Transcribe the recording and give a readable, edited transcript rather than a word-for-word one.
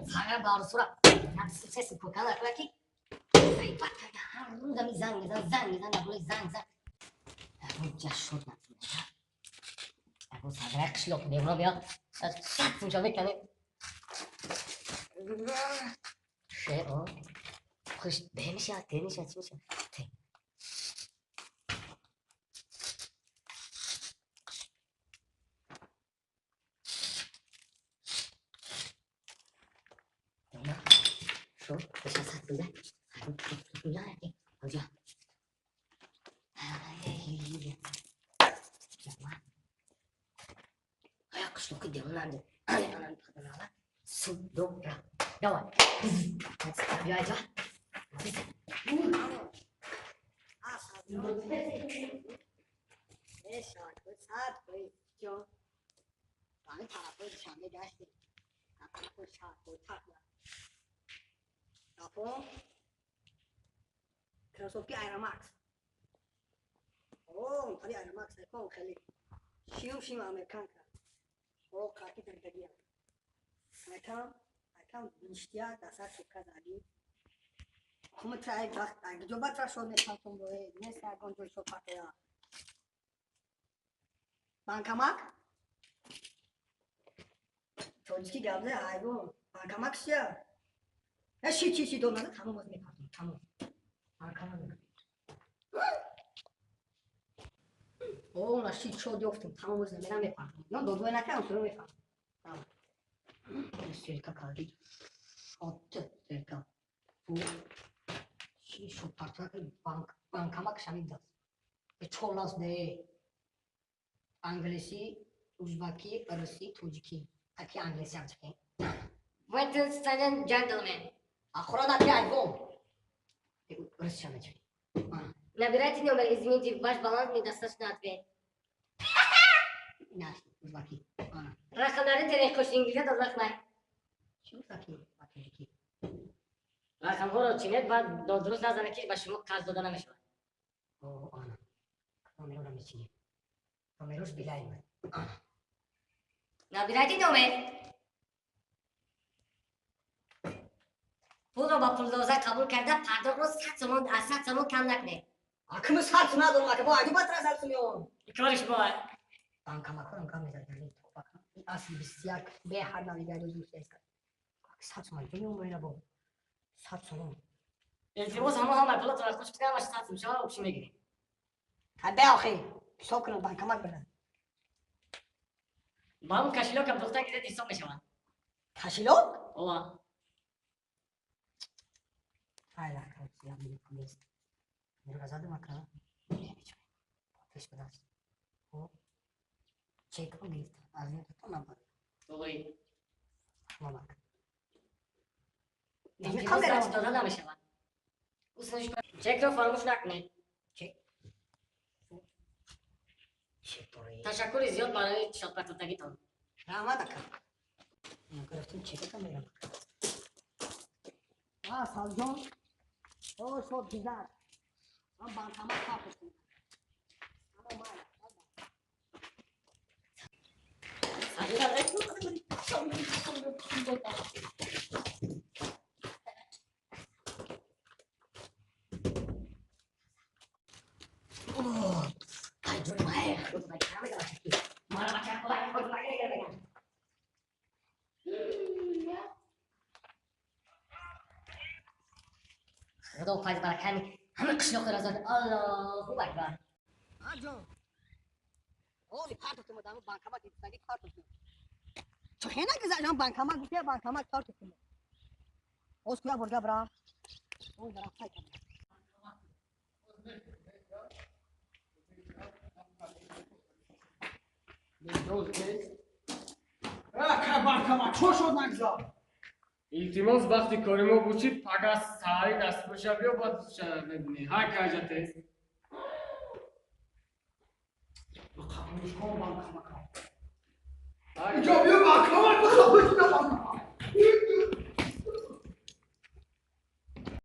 Saya baru surat. Nanti sukses bukan laki-laki. Saya pakai harus demi zang, tak boleh zang. Aku jatuh nanti. Aku sadar kecil dia belum ya. Satu coba kan. Oh, खुश देने से थे ना शो कैसा साथ तुझे तुझे है हो जा ya kuş loku dia nanti anak pernah sudopra dawan dia aja mешаван saat bejo bankamate सामने जाते आपको साथ उठा आपको terus oke air max oh tadi air max saya kau kali sium Amerikan oh kaki terjadi akan bistia dasar suka tadi kamu try coba terus soalnya satu boleh ini saya kontrol sofa ya Bankamak 솔직히 가면 아이고 bankamak sih ya si donat kamu mau nih kamu bankamak oh nasi coba waktu kamu mau nih namanya apa no dua nak kan suruh apa Sirka kali otot sirka bu si soparta ke bankamak şamida çoğulas de Anglisi, Uzbeki, Rusi, Tujiki. Taki Anglisi yapacak. Ladies and gentlemen, охрана пять-гол. Rusça начали. Набирайте номер, извините, ваш баланс недостаточно ответ. Наш, Uzbeki. Rakamları terek koş İngilizce de uzakmayın. Şu Uzbeki, Bakiriki. Rakamları çiğnet, doğru nazarı ki başımı kaz dodana meşhur. O ana. Kamerayla mı çiğnet? Kamerus bilayım. Nabirati номер. Pul va puldoza qabul karda pardon ro 7 so'm kam nakne. Akımı 7 so'm adolmak bu acaba transfer sunuyor. Karış bu. Bankamakon kam mezardan bakın. Asli bir siyak be her navigasyonu yüksek. 7 so'm bilmiyorum böyle bu. 7 so'm. التماس هم پول تو خوش کنم باشه 7 so'm شما چی میگی؟ حبه آخی. سوکن bankamak بدن. Babam kaşilok yaptıktan gide diston mешаван. Kaşilok? Ola. Hayla kalk ya bir polis. Biraz adım akra. Ne biçim? Polis biraz. O çek mi? Azmi tutma bak. Doğru. Şuna bak. Ne kamera tutada da mешаван. Usunu çek ro farmuş nakne. Çek. تشکر زیاد برای شادبختگیتان. رحمت کن. گرفتیم چکه کاملا. سالجان. شد دیگر. من bankamak کافی. اما خدا فایده برکن همه قشلوق رازاد الله اکبر آجا اولی کارتو مدام bankamak دیدی کارتو تو هینا که زدم bankamak گفتی bankamak کارتو اوس کیا ورگا برا اون برا فایده bankamak چو شد نگذار التماس وقتی کاری ما بوچی پگاس ساری دست بشه بیا باید ببینی های که اجته قبولش کن bankamak اینجا بیا bankamak